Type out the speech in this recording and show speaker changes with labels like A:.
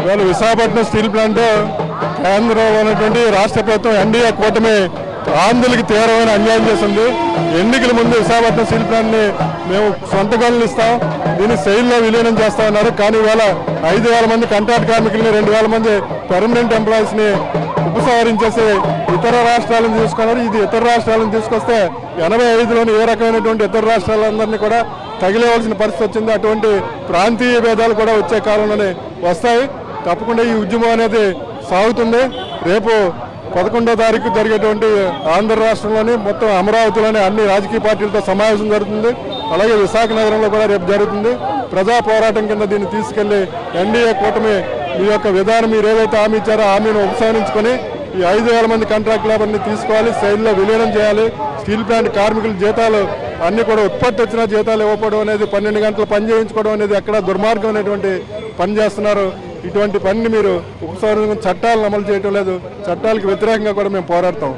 A: ఇవాళ Visakhapatnam steel plant కేంద్రంలో ఉన్నటువంటి రాష్ట్ర ప్రభుత్వం ఎన్డీఏ కూటమి ఆంధ్రులకి తీవ్రమైన అన్యాయం చేసింది. ఎన్నికల ముందు విశాఖపట్నం స్టీల్ ప్లాంట్ ని మేము సొంత గనులు ఇస్తాం, దీన్ని సెయిల్లో విలీనం చేస్తామన్నారు. కానీ ఇవాళ 5,000 మంది కాంట్రాక్ట్ కార్మికులని 2,000 మంది పర్మనెంట్ ఎంప్లాయీస్ ని ఉపసంహరించేసి ఇతర రాష్ట్రాలను తీసుకున్నారు. ఇది ఇతర రాష్ట్రాలను తీసుకొస్తే 85లోని ఏ రకమైనటువంటి ఇతర రాష్ట్రాలందరినీ కూడా తగిలేవలసిన పరిస్థితి వచ్చింది. అటువంటి ప్రాంతీయ భేదాలు కూడా వచ్చే కాలంలోనే వస్తాయి. తప్పకుండా ఈ ఉద్యమం అనేది సాగుతుంది. రేపు 11వ తారీఖు జరిగేటువంటి ఆంధ్ర రాష్ట్రంలోని మొత్తం అమరావతిలోని అన్ని రాజకీయ పార్టీలతో సమావేశం జరుగుతుంది. అలాగే విశాఖ నగరంలో కూడా రేపు జరుగుతుంది. ప్రజా పోరాటం కింద దీన్ని తీసుకెళ్లి ఎన్డీఏ కూటమి మీ యొక్క విధానం మీరు ఏదైతే హామీ ఇచ్చారో హామీని ఉపసంహరించుకొని ఈ 5,000 మంది కాంట్రాక్ట్ లేబర్ని తీసుకోవాలి, సెయిల్లో విలీనం చేయాలి. స్టీల్ ప్లాంట్ కార్మికుల జీతాలు అన్ని కూడా ఉత్పత్తి వచ్చిన జీతాలు ఇవ్వకపోవడం అనేది, 12 గంటలు పని చేయించుకోవడం అనేది ఎక్కడ దుర్మార్గమైనటువంటి పని చేస్తున్నారు. ఇటువంటి పనిని మీరు ఉపసంహరించుకుని చట్టాలను అమలు చేయటం లేదు. చట్టాలకు వ్యతిరేకంగా కూడా మేము పోరాడతాం.